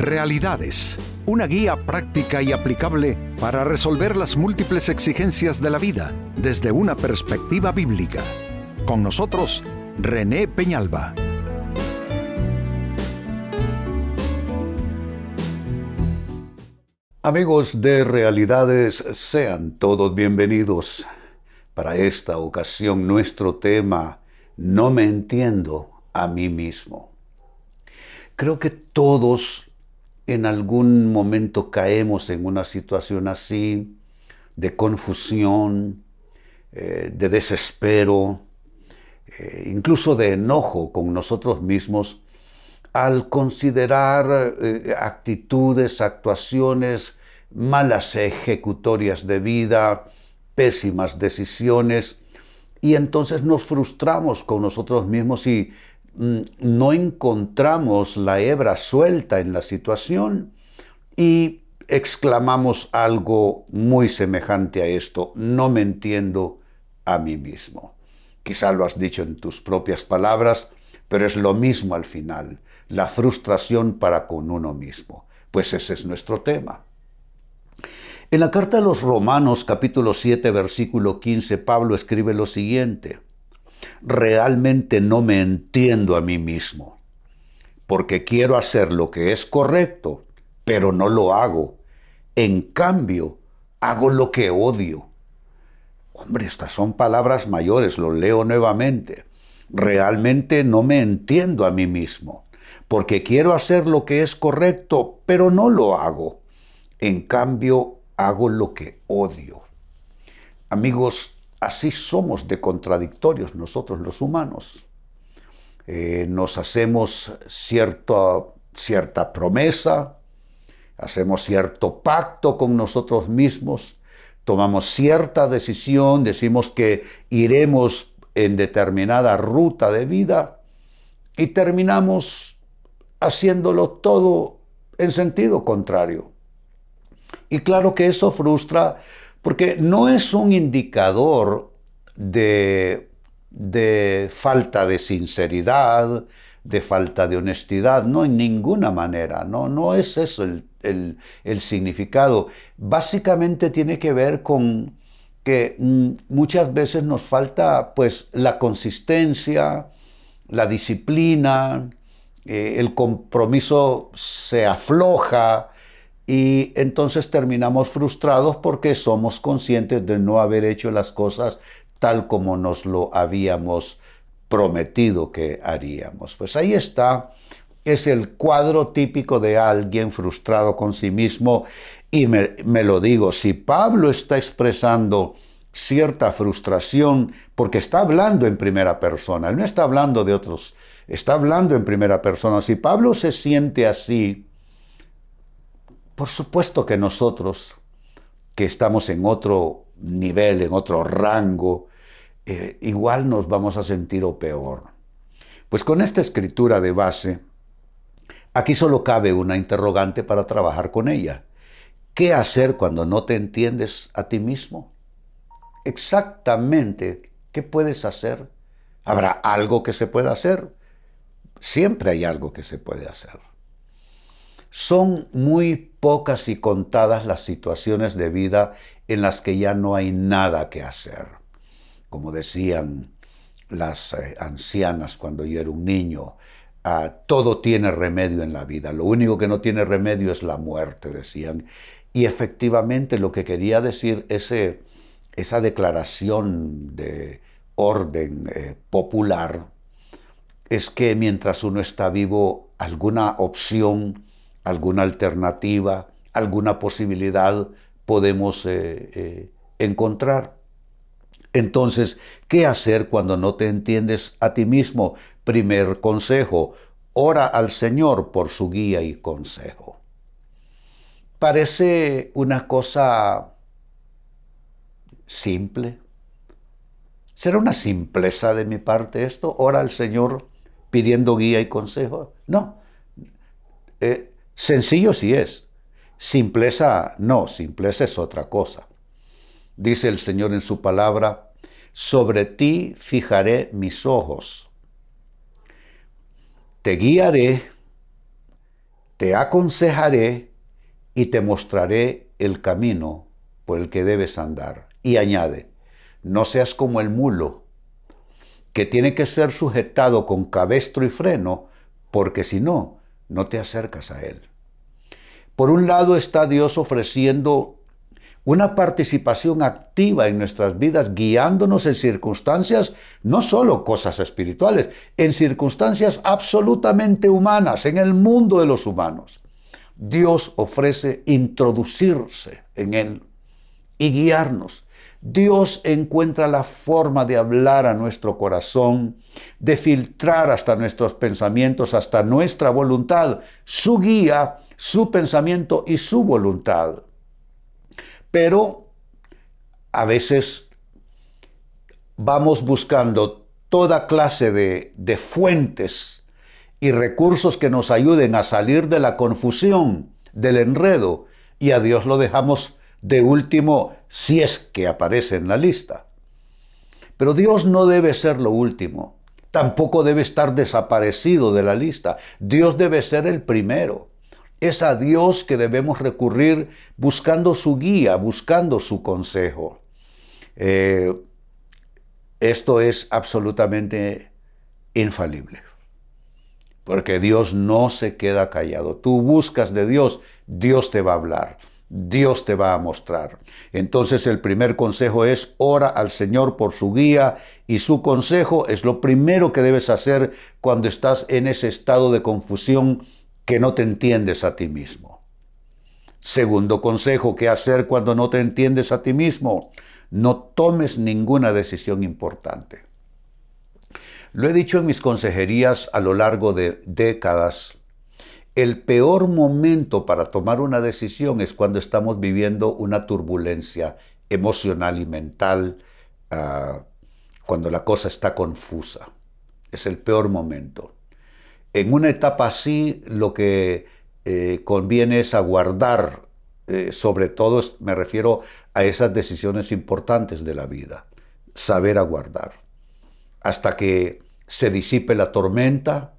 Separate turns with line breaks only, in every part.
Realidades, una guía práctica y aplicable para resolver las múltiples exigencias de la vida desde una perspectiva bíblica. Con nosotros, René Peñalba.
Amigos de Realidades, sean todos bienvenidos. Para esta ocasión, nuestro tema, no me entiendo a mí mismo. Creo que todos en algún momento caemos en una situación así, de confusión, de desespero, incluso de enojo con nosotros mismos, al considerar actitudes, actuaciones, malas ejecutorias de vida, pésimas decisiones, y entonces nos frustramos con nosotros mismos y no encontramos la hebra suelta en la situación y exclamamos algo muy semejante a esto: no me entiendo a mí mismo. Quizá lo has dicho en tus propias palabras, pero es lo mismo al final, la frustración para con uno mismo. Pues ese es nuestro tema. En la carta a los Romanos, capítulo 7, versículo 15, Pablo escribe lo siguiente: realmente no me entiendo a mí mismo, porque quiero hacer lo que es correcto, pero no lo hago. En cambio, hago lo que odio. Hombre, estas son palabras mayores, lo leo nuevamente. Realmente no me entiendo a mí mismo, porque quiero hacer lo que es correcto, pero no lo hago. En cambio, hago lo que odio. Amigos, así somos de contradictorios nosotros los humanos. Nos hacemos cierta promesa, hacemos cierto pacto con nosotros mismos, tomamos cierta decisión, decimos que iremos en determinada ruta de vida y terminamos haciéndolo todo en sentido contrario. Y claro que eso frustra, porque no es un indicador de falta de sinceridad, de falta de honestidad, no, en ninguna manera, no es eso el significado. Básicamente tiene que ver con que muchas veces nos falta pues la consistencia, la disciplina, el compromiso se afloja, y entonces terminamos frustrados porque somos conscientes de no haber hecho las cosas tal como nos lo habíamos prometido que haríamos. Pues ahí está, es el cuadro típico de alguien frustrado con sí mismo. Y me lo digo, si Pablo está expresando cierta frustración, porque está hablando en primera persona, él no está hablando de otros, está hablando en primera persona. Si Pablo se siente así, por supuesto que nosotros, que estamos en otro nivel, en otro rango, igual nos vamos a sentir o peor. Pues con esta escritura de base, aquí solo cabe una interrogante para trabajar con ella. ¿Qué hacer cuando no te entiendes a ti mismo? Exactamente, ¿qué puedes hacer? ¿Habrá algo que se pueda hacer? Siempre hay algo que se puede hacer. Son muy pocas y contadas las situaciones de vida en las que ya no hay nada que hacer. Como decían las ancianas cuando yo era un niño, todo tiene remedio en la vida, lo único que no tiene remedio es la muerte, decían. Y efectivamente lo que quería decir esa declaración de orden popular es que mientras uno está vivo, alguna opción, alguna alternativa, alguna posibilidad podemos encontrar. Entonces, ¿qué hacer cuando no te entiendes a ti mismo? Primer consejo: ora al Señor por su guía y consejo. Parece una cosa simple. ¿Será una simpleza de mi parte esto? ¿Ora al Señor pidiendo guía y consejo? No. Sencillo sí es. Simpleza no, simpleza es otra cosa. Dice el Señor en su palabra: sobre ti fijaré mis ojos, te guiaré te aconsejaré y te mostraré el camino por el que debes andar. Y añade, no seas como el mulo, que tiene que ser sujetado con cabestro y freno, porque si no, no te acercas a él. Por un lado está Dios ofreciendo una participación activa en nuestras vidas, guiándonos en circunstancias, no solo cosas espirituales, en circunstancias absolutamente humanas, en el mundo de los humanos. Dios ofrece introducirse en él y guiarnos. Dios encuentra la forma de hablar a nuestro corazón, de filtrar hasta nuestros pensamientos, hasta nuestra voluntad, su guía, su pensamiento y su voluntad. Pero a veces vamos buscando toda clase de fuentes y recursos que nos ayuden a salir de la confusión, del enredo, y a Dios lo dejamos de último si es que aparece en la lista. Pero Dios no debe ser lo último, tampoco debe estar desaparecido de la lista. Dios debe ser el primero. Es a Dios que debemos recurrir buscando su guía, buscando su consejo. Esto es absolutamente infalible, porque Dios no se queda callado. Tú buscas de Dios, Dios te va a hablar, Dios te va a mostrar. Entonces el primer consejo es: ora al Señor por su guía, y su consejo es lo primero que debes hacer cuando estás en ese estado de confusión que no te entiendes a ti mismo. Segundo consejo: ¿qué hacer cuando no te entiendes a ti mismo? No tomes ninguna decisión importante. Lo he dicho en mis consejerías a lo largo de décadas. El peor momento para tomar una decisión es cuando estamos viviendo una turbulencia emocional y mental, cuando la cosa está confusa. Es el peor momento. En una etapa así, lo que conviene es aguardar, sobre todo me refiero a esas decisiones importantes de la vida, saber aguardar, hasta que se disipe la tormenta,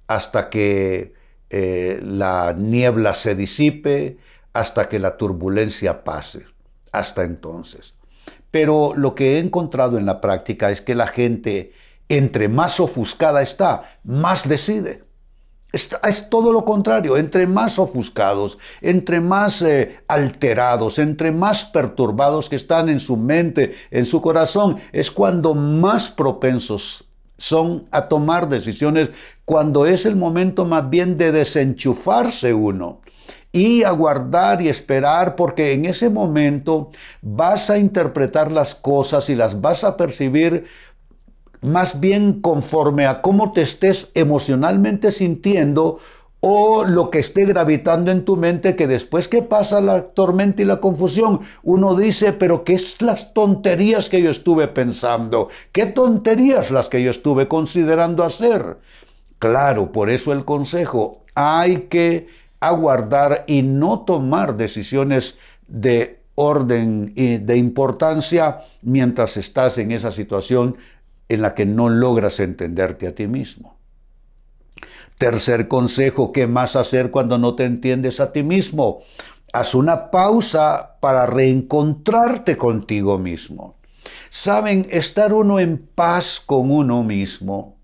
hasta que la niebla se disipe, hasta que la turbulencia pase, hasta entonces. Pero lo que he encontrado en la práctica es que la gente, entre más ofuscada está, más decide. Es todo lo contrario. Entre más ofuscados, entre más alterados, entre más perturbados que están en su mente, en su corazón, es cuando más propensos son a tomar decisiones, cuando es el momento más bien de desenchufarse uno y aguardar y esperar, porque en ese momento vas a interpretar las cosas y las vas a percibir más bien conforme a cómo te estés emocionalmente sintiendo, o lo que esté gravitando en tu mente, que después que pasa la tormenta y la confusión, uno dice: pero ¿qué es las tonterías que yo estuve pensando? ¿Qué tonterías las que yo estuve considerando hacer? Claro, por eso el consejo: hay que aguardar y no tomar decisiones de orden y de importancia mientras estás en esa situación en la que no logras entenderte a ti mismo. Tercer consejo: ¿qué más hacer cuando no te entiendes a ti mismo? Haz una pausa para reencontrarte contigo mismo. Saben, estar uno en paz con uno mismo,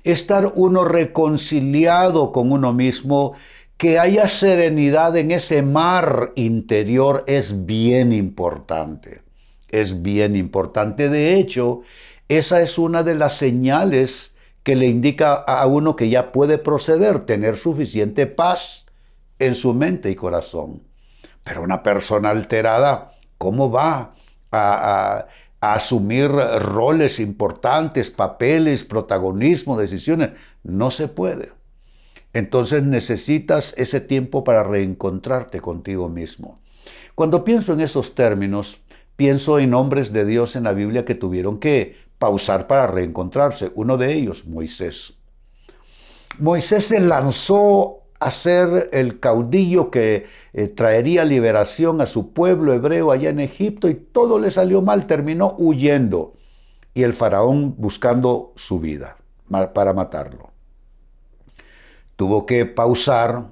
estar uno reconciliado con uno mismo, que haya serenidad en ese mar interior, es bien importante. Es bien importante. De hecho, esa es una de las señales que le indica a uno que ya puede proceder, tener suficiente paz en su mente y corazón. Pero una persona alterada, ¿cómo va a asumir roles importantes, papeles, protagonismo, decisiones? No se puede. Entonces necesitas ese tiempo para reencontrarte contigo mismo. Cuando pienso en esos términos, pienso en hombres de Dios en la Biblia que tuvieron que pausar para reencontrarse. Uno de ellos, Moisés. Moisés se lanzó a ser el caudillo que traería liberación a su pueblo hebreo allá en Egipto, y todo le salió mal, terminó huyendo, y el faraón buscando su vida para matarlo. Tuvo que pausar,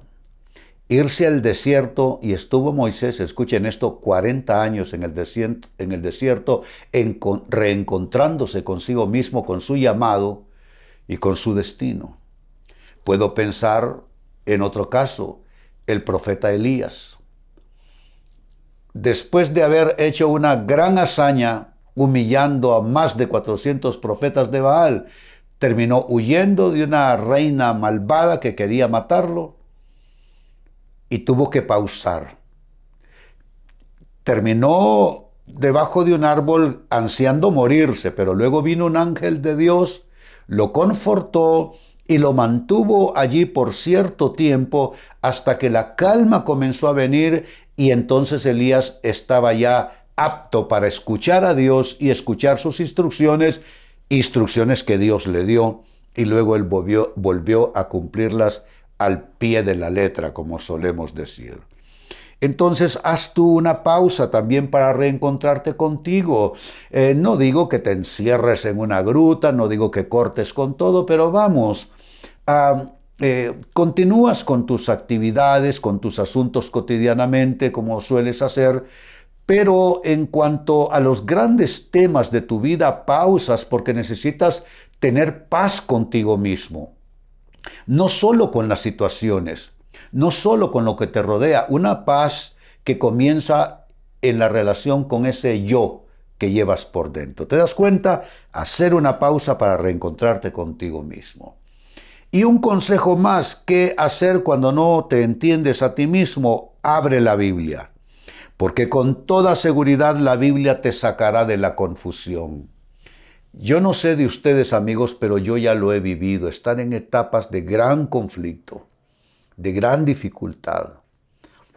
irse al desierto, y estuvo Moisés, escuchen esto, 40 años en el desierto, reencontrándose consigo mismo, con su llamado y con su destino. Puedo pensar en otro caso, el profeta Elías. Después de haber hecho una gran hazaña, humillando a más de 400 profetas de Baal, terminó huyendo de una reina malvada que quería matarlo y tuvo que pausar. Terminó debajo de un árbol ansiando morirse, pero luego vino un ángel de Dios, lo confortó y lo mantuvo allí por cierto tiempo hasta que la calma comenzó a venir, y entonces Elías estaba ya apto para escuchar a Dios y escuchar sus instrucciones que Dios le dio, y luego él volvió a cumplirlas al pie de la letra, como solemos decir. Entonces haz tú una pausa también para reencontrarte contigo. No digo que te encierres en una gruta, no digo que cortes con todo, pero vamos, continúas con tus actividades, con tus asuntos cotidianamente, como sueles hacer, pero en cuanto a los grandes temas de tu vida, pausas, porque necesitas tener paz contigo mismo. No solo con las situaciones, no solo con lo que te rodea, una paz que comienza en la relación con ese yo que llevas por dentro. ¿Te das cuenta? Hacer una pausa para reencontrarte contigo mismo. Y un consejo más: ¿qué hacer cuando no te entiendes a ti mismo? Abre la Biblia, porque con toda seguridad la Biblia te sacará de la confusión. Yo no sé de ustedes, amigos, pero yo ya lo he vivido, estar en etapas de gran conflicto, de gran dificultad,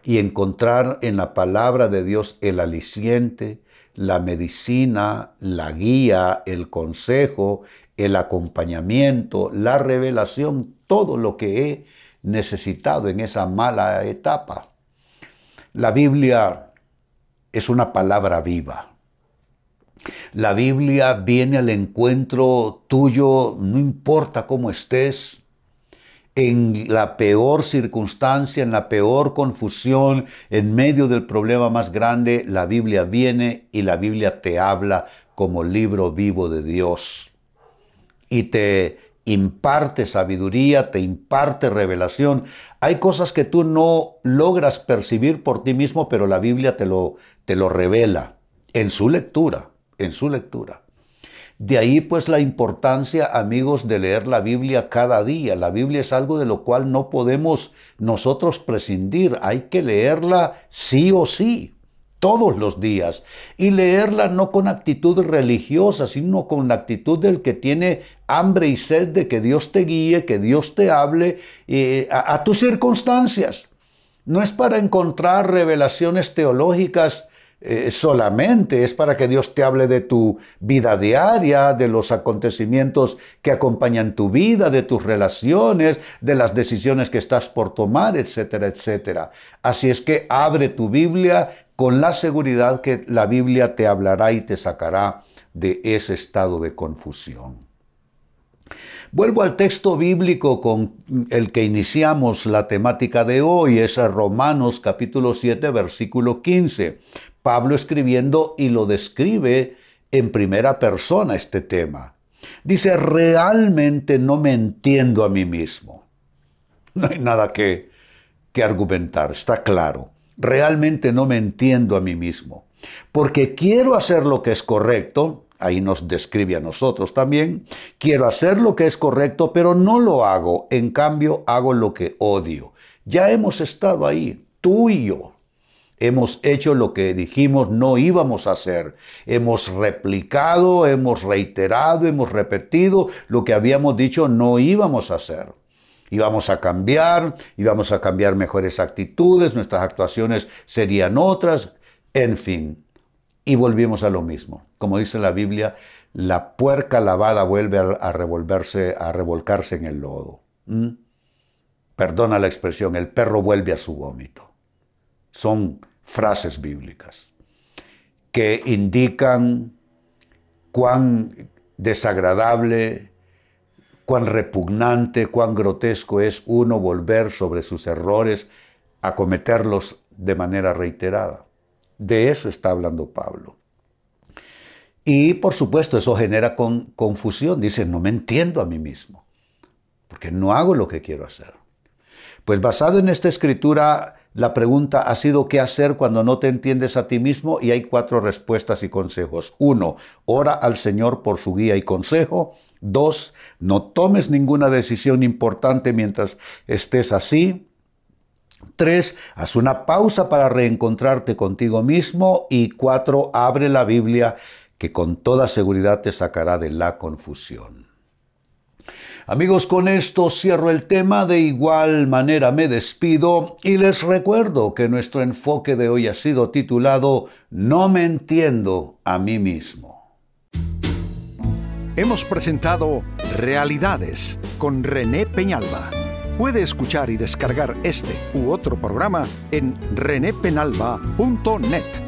y encontrar en la palabra de Dios el aliciente, la medicina, la guía, el consejo, el acompañamiento, la revelación, todo lo que he necesitado en esa mala etapa. La Biblia es una palabra viva. La Biblia viene al encuentro tuyo, no importa cómo estés, en la peor circunstancia, en la peor confusión, en medio del problema más grande, la Biblia viene y la Biblia te habla como libro vivo de Dios. Y te imparte sabiduría, te imparte revelación. Hay cosas que tú no logras percibir por ti mismo, pero la Biblia te lo revela en su lectura. De ahí pues la importancia, amigos, de leer la Biblia cada día. La Biblia es algo de lo cual no podemos nosotros prescindir. Hay que leerla sí o sí, todos los días. Y leerla no con actitud religiosa, sino con la actitud del que tiene hambre y sed de que Dios te guíe, que Dios te hable a tus circunstancias. No es para encontrar revelaciones teológicas solamente, es para que Dios te hable de tu vida diaria, de los acontecimientos que acompañan tu vida, de tus relaciones, de las decisiones que estás por tomar, etcétera, etcétera. Así es que abre tu Biblia con la seguridad que la Biblia te hablará y te sacará de ese estado de confusión. Vuelvo al texto bíblico con el que iniciamos la temática de hoy, es Romanos capítulo 7, versículo 15. Pablo escribiendo y lo describe en primera persona este tema. Dice: realmente no me entiendo a mí mismo. No hay nada que argumentar, está claro. Realmente no me entiendo a mí mismo. Porque quiero hacer lo que es correcto. Ahí nos describe a nosotros también. Quiero hacer lo que es correcto, pero no lo hago. En cambio, hago lo que odio. Ya hemos estado ahí, tú y yo. Hemos hecho lo que dijimos no íbamos a hacer. Hemos replicado, hemos reiterado, hemos repetido lo que habíamos dicho no íbamos a hacer. Íbamos a cambiar mejores actitudes, nuestras actuaciones serían otras, en fin. Y volvimos a lo mismo. Como dice la Biblia, la puerca lavada vuelve a revolcarse en el lodo. Perdona la expresión, el perro vuelve a su vómito. Son frases bíblicas que indican cuán desagradable, cuán repugnante, cuán grotesco es uno volver sobre sus errores a cometerlos de manera reiterada. De eso está hablando Pablo. Y por supuesto eso genera confusión. Dice, no me entiendo a mí mismo, porque no hago lo que quiero hacer. Pues basado en esta escritura, la pregunta ha sido ¿qué hacer cuando no te entiendes a ti mismo? Y hay 4 respuestas y consejos. 1. Ora al Señor por su guía y consejo. 2. No tomes ninguna decisión importante mientras estés así. 3. Haz una pausa para reencontrarte contigo mismo. Y 4. Abre la Biblia, que con toda seguridad te sacará de la confusión. Amigos, con esto cierro el tema. De igual manera me despido y les recuerdo que nuestro enfoque de hoy ha sido titulado No me entiendo a mí mismo.
Hemos presentado Realidades con René Peñalba. Puede escuchar y descargar este u otro programa en renépenalba.net.